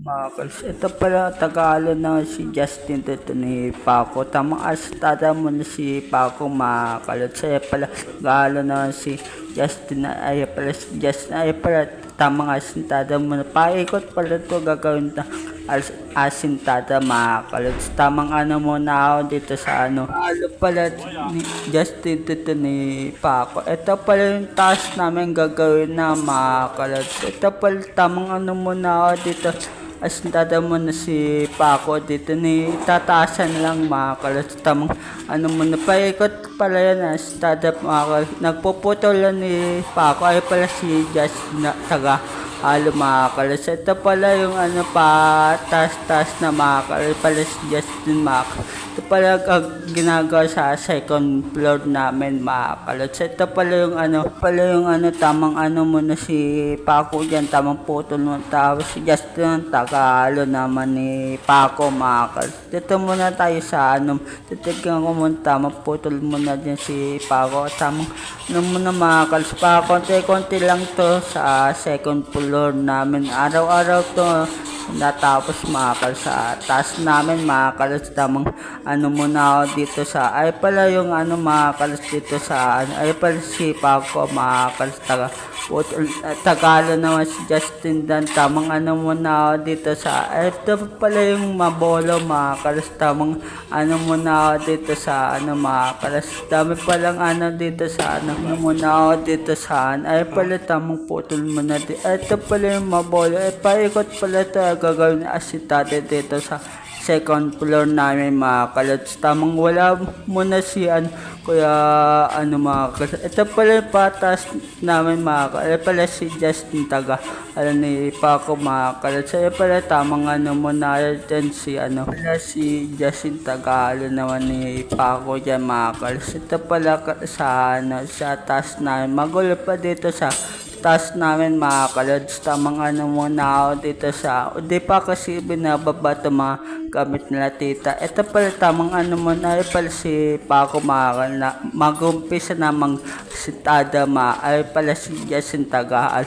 Mga kals, ito pala Tagalog na si Justin dito ni Paco. Tamang astada mo na si Paco mga kals. Ay pala Tagalog na si Justin ay pala si Justin ay pala tamang asintada mo na. Paikot pala ito gagawin na asintada mga kals. Tamang ano mo na ako dito sa ano. Ano pala ni Justin dito ni Paco. Ito pala yung task namin gagawin na mga kals. Ito pala tamang ano mo na ako dito. Asintada mo na si Paco dito ni tataasan lang mga kalas. Tamang ano mo na paikot pala yan asintada mga kalas. Nagpuputol lang ni Paco ay pala si Jazz na taga halo mga kalas. Ito pala yung ano pa tas na mga kalas pala si Justin mga kalas. Ito pala ginagawa sa second floor namin mga kalas. Ito pala yung ano tamang ano mo na si Paco dyan, tamang putol mo. Tapos si Justin Tagalo naman ni Paco mga kalas. Dito muna tayo sa ano, titignan ko muna tamang putol muna dyan si Paco. Tamang ano muna mga kalas pa, konti-konti lang to sa second floor namin. Araw-araw to natapos mga kalas sa taas namin mga kalas. Tamang ano muna ako dito sa ay pala yung ano mga kalas dito sa ano, ay pala si Paco mga kalas Tagalo naman si Justin Dan. Tamang ano muna ako dito sa ito pala yung Mabolo mga kalas. Tamang ano muna ako dito sa ano mga kalas. Dami palang ano dito sa ano muna ako dito sa ano. Ay pala tamang putol muna dito. Ito pala yung Mabolo. Paikot pala ito gagawin asitate dito sa second floor namin mga kalods. Tamang wala muna si ano, kuya ano mga kalods. Ito pala yung patas namin mga kalods. Ito pala si Justin Taga ano ni Paco mga kalods. Ito pala tamang ano muna dyan si ano. Pala si Justin Taga ano naman ni Paco dyan mga kalods. Ito pala sa ano, sa taas namin. Magulo pa dito sa task namin mga kalods. Tamang ano muna ako dito sa di pa kasi binababa ito mga gamit nila tita. Ito pala tamang ano muna ay pala si Paco mga na mag-umpisa namang sitada ay pala si Jason Tagaan.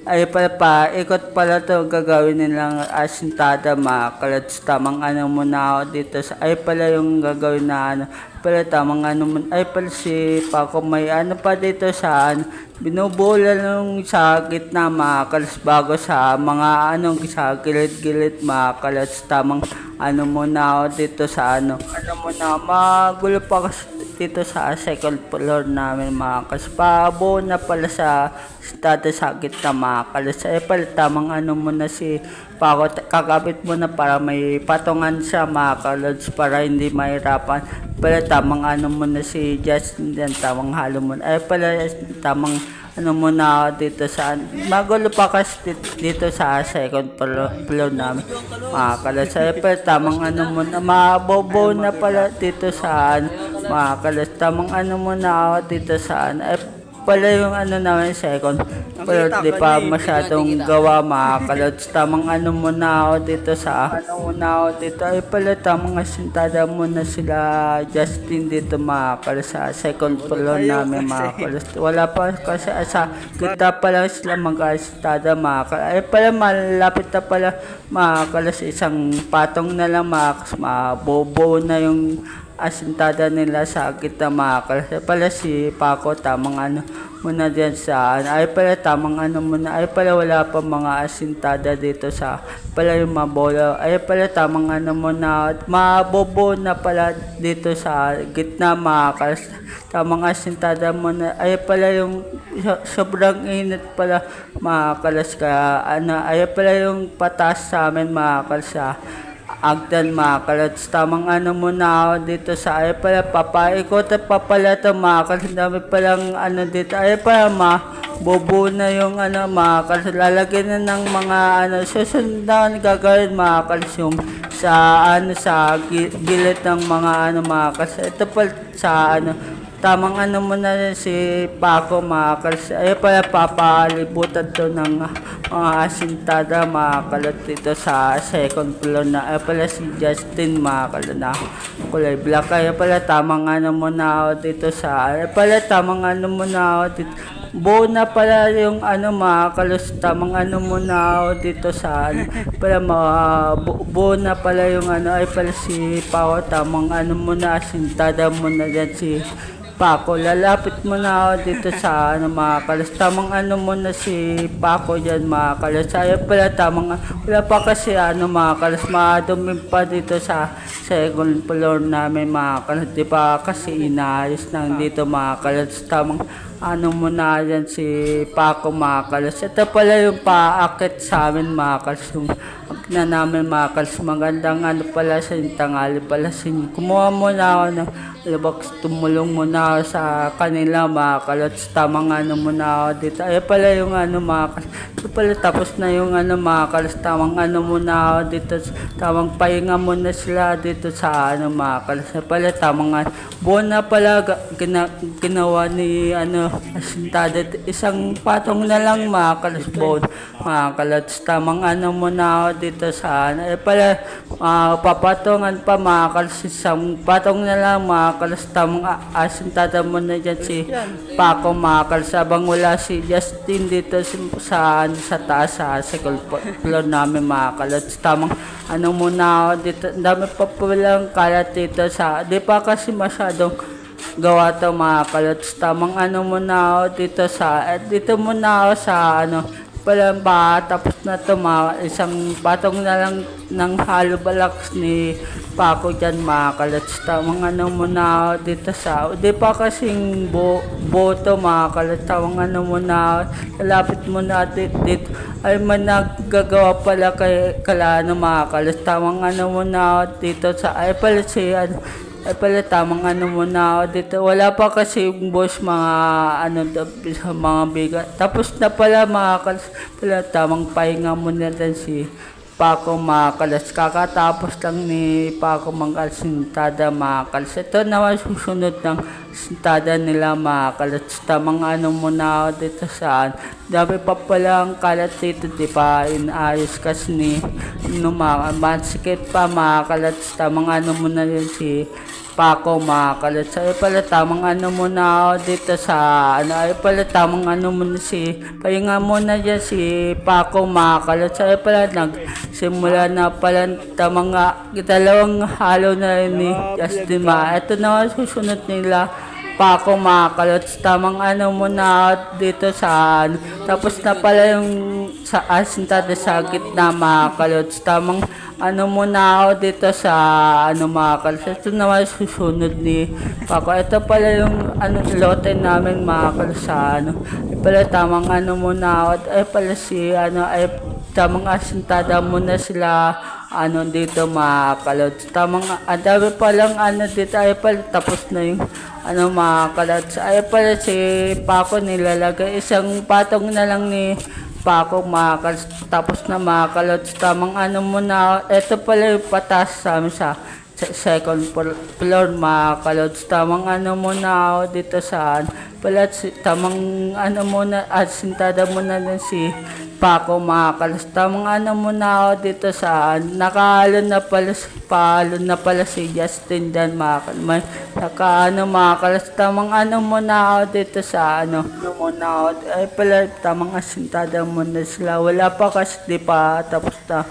Ay pala pa, ikot pala to gagawin nilang asintada mga kalods. Tamang ano muna ako dito sa ay pala yung gagawin na ano pala tamang ano muna ay pala si Paco may ano pa dito sa ano, binubola nung sa gitna mga kalods bago sa mga anong sa gilid-gilid mga kalods. Tamang ano muna ako dito sa ano muna magulo pa kasi dito sa second floor namin mga kalods. Pabo na pala sa stado sa gitna mga kalods. Ay pala tamang ano muna si Paco kakabit mo na para may patungan siya mga kalods para hindi mahirapan. Pala tamang ano muna si Justin yan, tamang halo muna. Ay pala tamang ano muna ako dito sa magulo pa kasi dito sa second floor namin mga kalods. Ay pala tamang ano muna mabobo na pala dito sa mga kalods. Tamang ano muna ako dito sa ay pala yung ano namin second pero di pa masyadong gawa mga kalods. Tamang ano muna ako dito sa ano muna ako dito ay pala tamang asintada muna sila Justin dito mga kalods sa second floor namin mga kalods. Wala pa kasi sa kita pa lang sila mag-asintada mga kalods. Ay pala malapit na pala mga kalods, isang patong na lang mga mabobo na yung asintada nila sa kita mga kalods. Ay pala si Paco tamang ano muna dyan sa ay pala tamang ano muna ay pala wala pa mga asintada dito sa pala yung Mabolo. Ay pala tamang ano muna mabobo na pala dito sa gitna mga kalods. Tamang asintada muna ay pala yung sobrang init pala mga kalods kaya ano ay pala yung patas sa amin mga kalods sa Agdan mga kalods. Tamang ano muna ako dito sa ay pala papaikot at papala ito mga kalods. Dami palang ano dito ay pala bobo na yung ano mga kalods. Lalagyan na ng mga ano susunod na gagawin mga kalods yung sa ano sa gilid ng mga ano mga kalods. Ito pala sa ano tamang ano mo na si Paco mga kalas. Ay pala papalibutan to ng mga asintada mga kalat dito sa second floor na. Ay pala si Justin mga kalat na kulay black. Ay pala tamang ano mo na ako dito sa. Ay pala tamang ano mo na ako dito. Buo na pala yung ano mga kalos, tamang ano muna ako dito sa ano, pala buo na pala yung ano, ay pala si Paco, tamang ano muna, sintada muna dyan si Paco, lalapit muna ako dito sa ano mga kalos, tamang ano muna si Paco dyan mga kalos, ay pala tamang, wala pa kasi ano mga kalos, madumi pa dito sa second floor namin mga kalos, di pa kasi inaayos lang dito mga kalos, tamang ano muna yan si Paco mga kalos. Ito pala yung paakit sa amin mga kalos. Yung na namin mga kalos. Magandang ano pala sa tangali pala sa inyo. Kumuha muna ako ng labaks. Tumulong muna ako sa kanila mga kalos. Tamang ano muna ako dito. Ay pala yung ano mga kalos. Ito pala tapos na yung ano mga kalos. Tamang ano muna ako dito. Tamang pahinga muna sila dito sa ano mga kalos. Ay pala tamang buo na pala ginawa ni ano asintada, isang patong na lang mga kalasbon mga kalats, tamang ano muna ako dito sa ano, pala papatungan pa mga kalas, isang patong na lang mga kalas, tamang asintada muna dyan si Paco mga kalas, abang wala si Justin dito sa taas sa second floor namin mga kalats, tamang ano muna ako dito, dami pa palang kalat dito sa, di pa kasi masyadong gawa to mga kalots, tamang ano muna ako dito sa dito muna ako sa ano pala ba tapos na to mga isang patong na lang ng hollow blocks ni Paco dyan mga kalots, tamang ano muna ako dito sa di pa kasing boto mga kalots, tamang ano muna ako, lapit muna dito ay man naggagawa pala kay kalano mga kalots, tamang ano muna ako dito sa ay pala si ano, ay pala tamang ano muna ako dito. Wala pa kasi yung boss mga ano mga bigat. Tapos na pala mga kalas. Pala tamang pahinga muna din si Paco mga kalas. Kakatapos lang ni Paco mga sintada mga kalas. Ito naman susunod ng sintada nila mga kalas. Tamang ano muna ako dito saan. Dami pa pala ang kalat dito. Di pa inayos kasi ni mga mansikit pa mga kalas. Tamang ano muna yun si Paco mga kalats. Ay pala tamang ano muna ako dito sa ano, ay pala tamang ano muna si pahinga muna dyan si Paco mga kalats. Ay pala nagsimula na pala tamang dalawang halo na rin ni Justin ma. Ito na susunod nila Paco mga kalots, tamang ano muna dito sa ano. Tapos na pala yung sa asintada sa gitna mga kalots, tamang ano muna ako dito sa ano mga kalots. Ito naman susunod ni Paco. Ito pala yung ano lote namin mga kalots sa ano. Ay pala tamang ano muna ako. Ay pala si ano ay tamang asintada muna sila ano dito mga kalots. Tamang dami palang ano dito ay pala tapos na yung ano mga kalots. Ay pala si Paco nilalagay isang patong na lang ni Paco mga kalots. Tapos na mga kalots. Tamang ano muna ito pala yung patas sa amin sa second floor mga kalots. Tamang ano muna ako dito sa pala tamang ano muna sintada muna din si Paco mga kalas, tamang ano muna ako dito sa nakahalo na pala si Justin dyan mga kalas, may nakaano mga kalas, tamang ano muna ako dito sa ano muna ako, ay pala tamang asintada muna sila, wala pa kasi di pa tapos na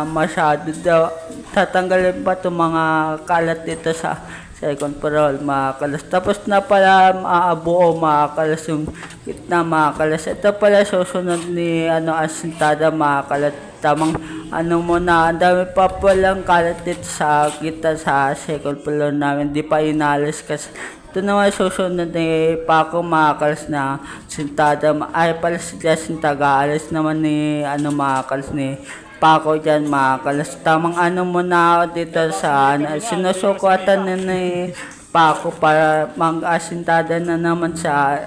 masyado daw, tatanggalin pa itong mga kalat dito sa second parol mga kalas. Tapos na pala buo mga kalas yung gitna mga kalas. Ito pala susunod ni ano asintada mga kalat. Tamang ano muna, ang dami pa palang kalat dito sa gitna sa second floor namin. Di pa inalis kasi ito naman susunod ni Paco mga kalas na sintada. Ay pala sila sintaga. Alis naman ni ano mga kalas ni Paco dyan mga kalas. Tamang ano muna ako dito sa sinusukuatan na ni Paco para mag-asintada na naman sa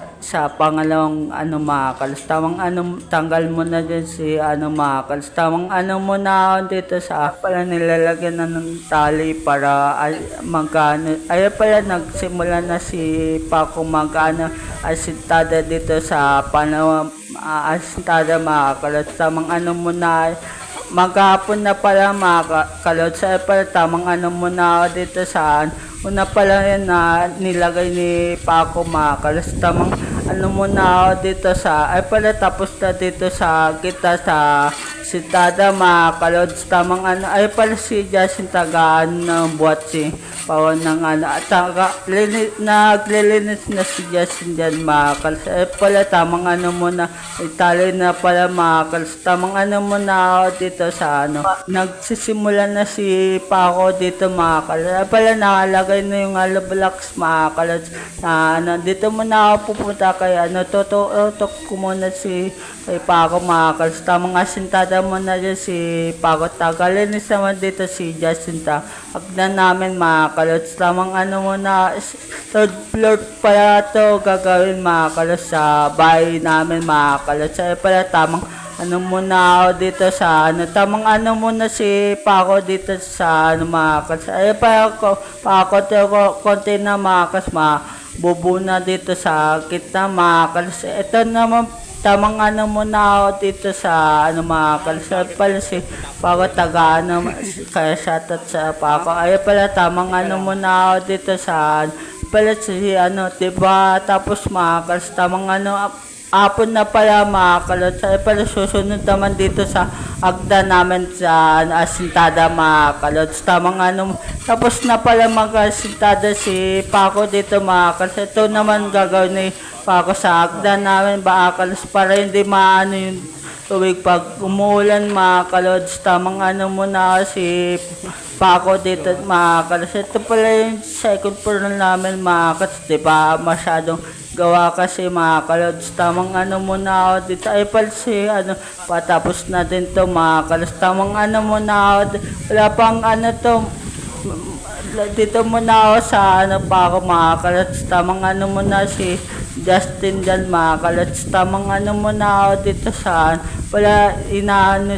pangalawang mga kalos. Tamang tanggal mo na dyan si mga kalos. Tamang mo na dito sa pala nilalagyan na ng tali para magkano. Ay pala nagsimula na si Paco asintada dito sa pangalawang asintada mga kalos. Tamang mo na maghapon na pala mga kalot sa pala tamang muna dito sa una pala yan na nilagay ni Paco mga kalot. Tamang muna dito sa ay pala tapos na dito sa kita sa sitada mga kalot. Tamang ay pala si Justin tagaan ng buhat si Pao ng at naglilinis na si Justin dyan mga kalot. Ay pala tamang muna itali na pala mga kalot. Tamang muna dito sa nagsisimula na si Paco dito mga kalot. Pala nakalagay na yung blocks mga kalot na dito muna ako pupunta kay tutok ko muna si kay Paco mga kalot. Tamang asintada muna dyan si Paco. Tagalinis naman dito si Jacinta. Agdan namin mga kalot. Tamang muna third floor pala to gagawin mga kalot sa bahay namin mga kalot. Sa pala tamang muna ako dito sa tamang muna si Paco dito sa mga kas. Ay pa ako Paco konti na mga kas bubo na dito sa kita mga kas. Ito naman tamang muna ako dito sa mga kas. Pala si Paco taga kaya shoutout sa Paco. Ay pala tamang muna ako dito sa pala si diba tapos mga kas tamang apon na pala mga kalot. Ay pala susunod naman dito sa agda namin sa asintada mga kalot. Tamang tapos na pala mag-asintada si Paco dito mga kalot. Ito naman gagawin ni Paco sa agda namin mga kalot para hindi maano yung tubig pag umuulan mga kalot. Tamang muna si Paco dito mga kalot. Ito pala yung second floor namin mga kalot. Diba masyadong gawa kasi mga kalods. Tamang muna ako dito ay pala si patapos na din to mga kalods. Tamang muna ako wala pang to dito muna ako sa Paco mga kalods. Tamang muna si Justin dyan mga kalods. Tamang muna ako dito sa wala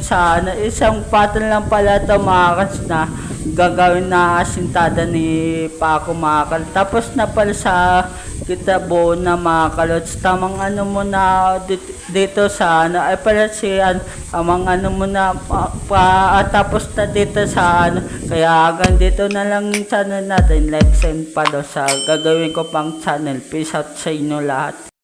sa isang pattern lang pala to mga kalods na gagawin na asintada ni Paco mga kalods. Tapos na pala sa kita buo na mga kalods. Tamang muna dito sa ay pala si tamang muna tapos na dito sa kaya hanggang dito na lang yung channel natin. Like and follow sa gagawin ko pang channel. Peace out sa inyo lahat.